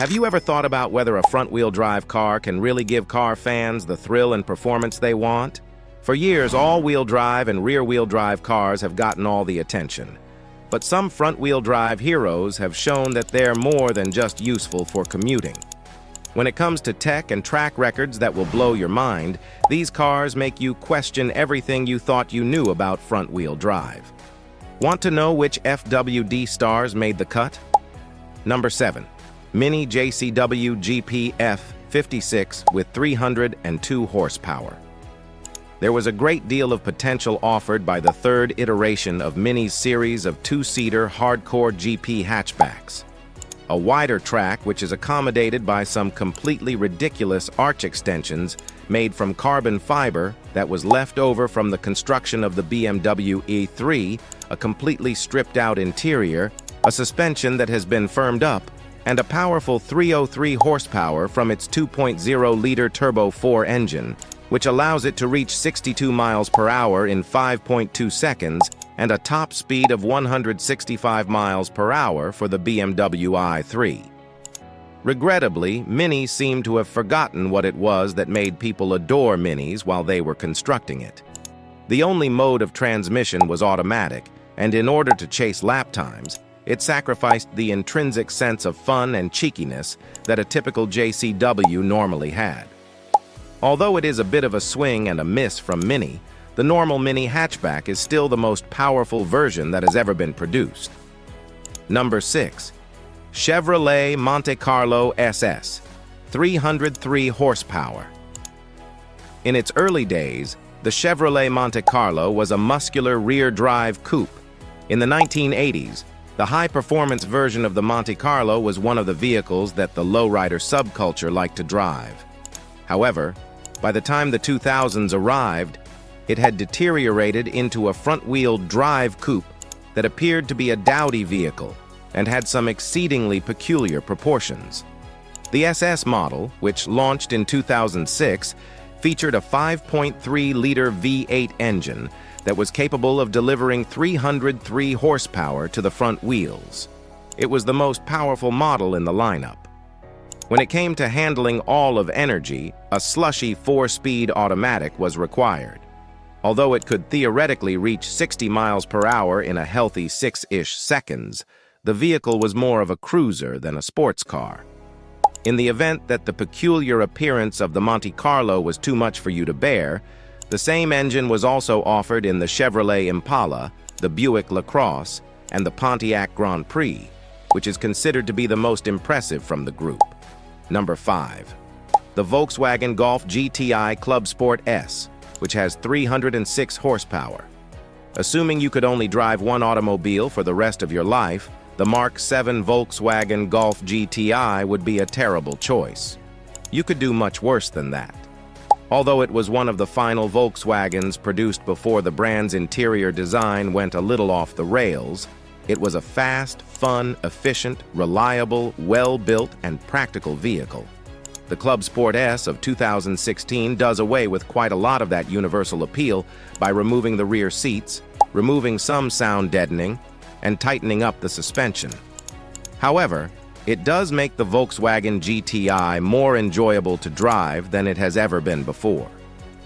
Have you ever thought about whether a front-wheel drive car can really give car fans the thrill and performance they want? For years, all-wheel drive and rear-wheel drive cars have gotten all the attention. But some front-wheel drive heroes have shown that they're more than just useful for commuting. When it comes to tech and track records that will blow your mind, these cars make you question everything you thought you knew about front-wheel drive. Want to know which FWD stars made the cut? Number 7. Mini JCW GP F56 with 302 horsepower. There was a great deal of potential offered by the third iteration of Mini's series of two-seater hardcore GP hatchbacks. A wider track which is accommodated by some completely ridiculous arch extensions made from carbon fiber that was left over from the construction of the BMW E3, a completely stripped-out interior, a suspension that has been firmed up, and a powerful 303 horsepower from its 2.0-liter Turbo 4 engine, which allows it to reach 62 miles per hour in 5.2 seconds and a top speed of 165 miles per hour for the BMW i3. Regrettably, Mini seemed to have forgotten what it was that made people adore Minis while they were constructing it. The only mode of transmission was automatic, and in order to chase lap times, it sacrificed the intrinsic sense of fun and cheekiness that a typical JCW normally had. Although it is a bit of a swing and a miss from Mini, the normal Mini hatchback is still the most powerful version that has ever been produced. Number 6. Chevrolet Monte Carlo SS, 303 horsepower. In its early days, the Chevrolet Monte Carlo was a muscular rear-drive coupe. In the 1980s, the high-performance version of the Monte Carlo was one of the vehicles that the lowrider subculture liked to drive. However, by the time the 2000s arrived, it had deteriorated into a front-wheel drive coupe that appeared to be a dowdy vehicle and had some exceedingly peculiar proportions. The SS model, which launched in 2006, featured a 5.3-liter V8 engine that was capable of delivering 303 horsepower to the front wheels. It was the most powerful model in the lineup. When it came to handling all of energy, a slushy 4-speed automatic was required. Although it could theoretically reach 60 miles per hour in a healthy 6-ish seconds, the vehicle was more of a cruiser than a sports car. In the event that the peculiar appearance of the Monte Carlo was too much for you to bear, the same engine was also offered in the Chevrolet Impala, the Buick LaCrosse, and the Pontiac Grand Prix, which is considered to be the most impressive from the group. Number 5. The Volkswagen Golf GTI Clubsport S, which has 306 horsepower. Assuming you could only drive one automobile for the rest of your life, the Mark 7 Volkswagen Golf GTI would be a terrible choice. You could do much worse than that. Although it was one of the final Volkswagens produced before the brand's interior design went a little off the rails, it was a fast, fun, efficient, reliable, well-built, and practical vehicle. The Clubsport S of 2016 does away with quite a lot of that universal appeal by removing the rear seats, removing some sound deadening, and tightening up the suspension. However, it does make the Volkswagen GTI more enjoyable to drive than it has ever been before.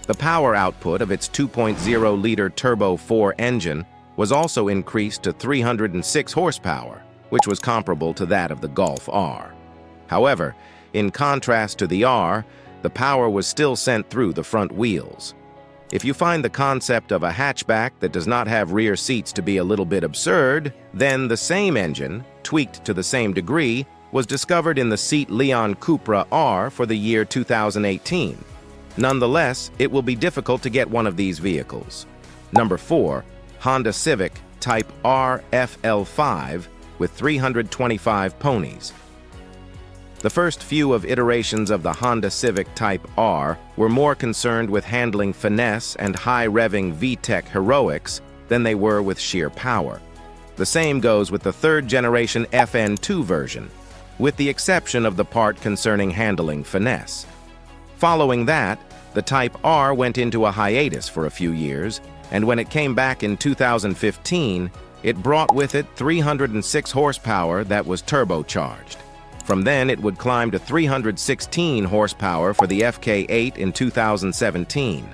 The power output of its 2.0-liter Turbo 4 engine was also increased to 306 horsepower, which was comparable to that of the Golf R. However, in contrast to the R, the power was still sent through the front wheels. If you find the concept of a hatchback that does not have rear seats to be a little bit absurd, then the same engine, tweaked to the same degree, was discovered in the Seat Leon Cupra R for the year 2018. Nonetheless, it will be difficult to get one of these vehicles. Number 4. Honda Civic Type R FL5 with 325 ponies. The first few of iterations of the Honda Civic Type R were more concerned with handling finesse and high-revving VTEC heroics than they were with sheer power. The same goes with the third-generation FN2 version, with the exception of the part concerning handling finesse. Following that, the Type R went into a hiatus for a few years, and when it came back in 2015, it brought with it 306 horsepower that was turbocharged. From then, it would climb to 316 horsepower for the FK8 in 2017.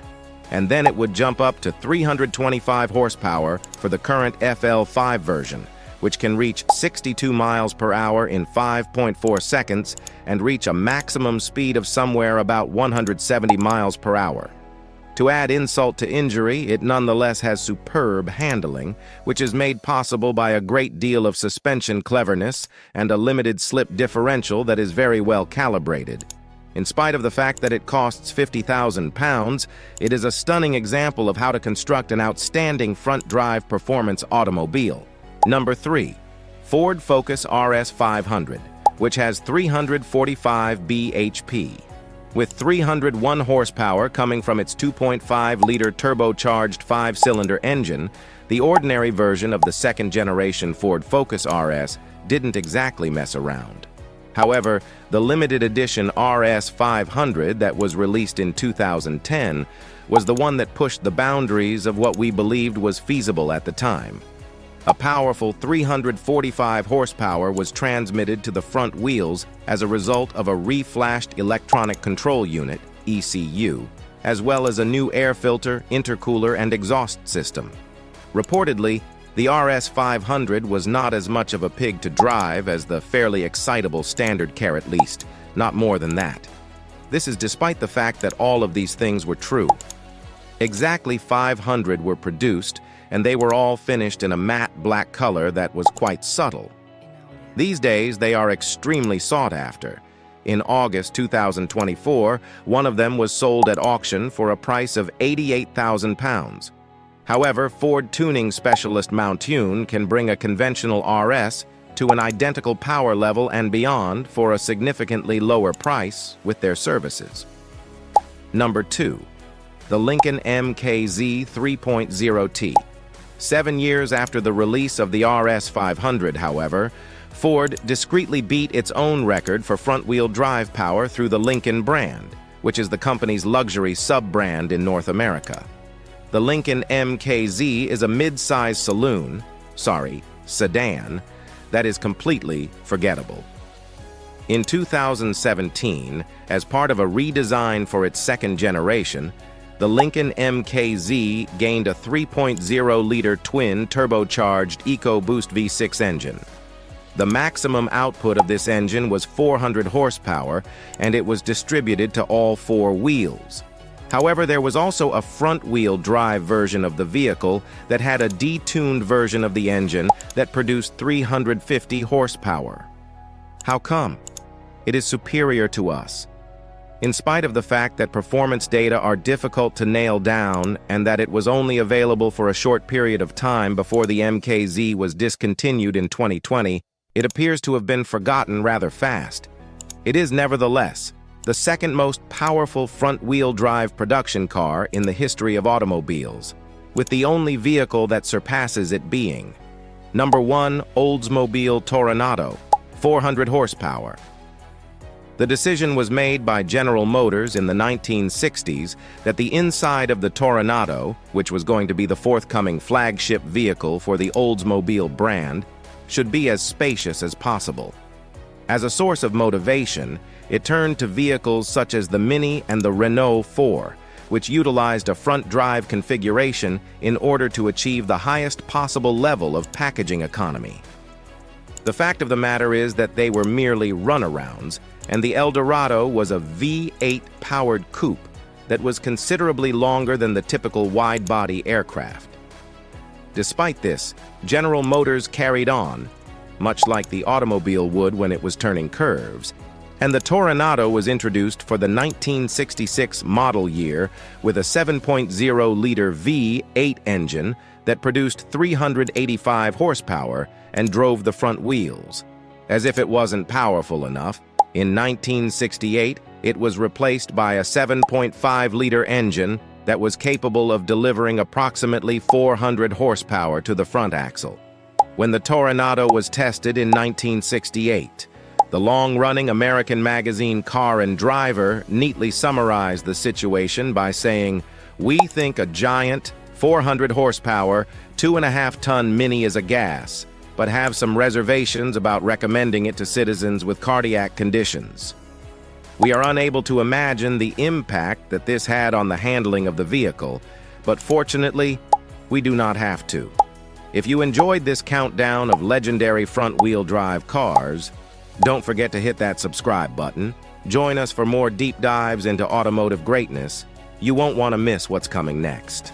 And then it would jump up to 325 horsepower for the current FL5 version, which can reach 62 miles per hour in 5.4 seconds and reach a maximum speed of somewhere about 170 miles per hour. To add insult to injury, it nonetheless has superb handling, which is made possible by a great deal of suspension cleverness and a limited slip differential that is very well calibrated. In spite of the fact that it costs 50,000 pounds, it is a stunning example of how to construct an outstanding front-drive performance automobile. Number 3. Ford Focus RS 500, which has 345 bhp. With 301 horsepower coming from its 2.5-liter turbocharged 5-cylinder engine, the ordinary version of the second-generation Ford Focus RS didn't exactly mess around. However, the limited edition RS 500 that was released in 2010 was the one that pushed the boundaries of what we believed was feasible at the time. A powerful 345 horsepower was transmitted to the front wheels as a result of a reflashed electronic control unit, ECU, as well as a new air filter, intercooler, and exhaust system. Reportedly, the RS 500 was not as much of a pig to drive as the fairly excitable standard car, at least, not more than that. This is despite the fact that all of these things were true. Exactly 500 were produced, and they were all finished in a matte black color that was quite subtle. These days, they are extremely sought after. In August 2024, one of them was sold at auction for a price of £88,000. However, Ford tuning specialist Mountune can bring a conventional RS to an identical power level and beyond for a significantly lower price with their services. Number 2. The Lincoln MKZ 3.0T. 7 years after the release of the RS 500, however, Ford discreetly beat its own record for front-wheel drive power through the Lincoln brand, which is the company's luxury sub-brand in North America. The Lincoln MKZ is a mid-size sedan, that is completely forgettable. In 2017, as part of a redesign for its second generation, the Lincoln MKZ gained a 3.0-liter twin turbocharged EcoBoost V6 engine. The maximum output of this engine was 400 horsepower, and it was distributed to all four wheels. However, there was also a front-wheel drive version of the vehicle that had a detuned version of the engine that produced 350 horsepower. How come? It is superior to us. In spite of the fact that performance data are difficult to nail down and that it was only available for a short period of time before the MKZ was discontinued in 2020, it appears to have been forgotten rather fast. It is nevertheless the second most powerful front-wheel drive production car in the history of automobiles, with the only vehicle that surpasses it being. Number 1, Oldsmobile Toronado, 400 horsepower. The decision was made by General Motors in the 1960s that the inside of the Toronado, which was going to be the forthcoming flagship vehicle for the Oldsmobile brand, should be as spacious as possible. As a source of motivation, it turned to vehicles such as the Mini and the Renault 4, which utilized a front-drive configuration in order to achieve the highest possible level of packaging economy. The fact of the matter is that they were merely runarounds, and the Eldorado was a V8-powered coupe that was considerably longer than the typical wide-body aircraft. Despite this, General Motors carried on, much like the automobile would when it was turning curves, and the Toronado was introduced for the 1966 model year with a 7.0-liter V8 engine that produced 385 horsepower and drove the front wheels. As if it wasn't powerful enough, in 1968, it was replaced by a 7.5-liter engine that was capable of delivering approximately 400 horsepower to the front axle. When the Toronado was tested in 1968, the long-running American magazine Car and Driver neatly summarized the situation by saying, "We think a giant, 400 horsepower, 2.5-ton Mini is a gas, but but have some reservations about recommending it to citizens with cardiac conditions. We are unable to imagine the impact that this had on the handling of the vehicle, but fortunately, we do not have to. If you enjoyed this countdown of legendary front-wheel drive cars, don't forget to hit that subscribe button. Join us for more deep dives into automotive greatness. You won't want to miss what's coming next.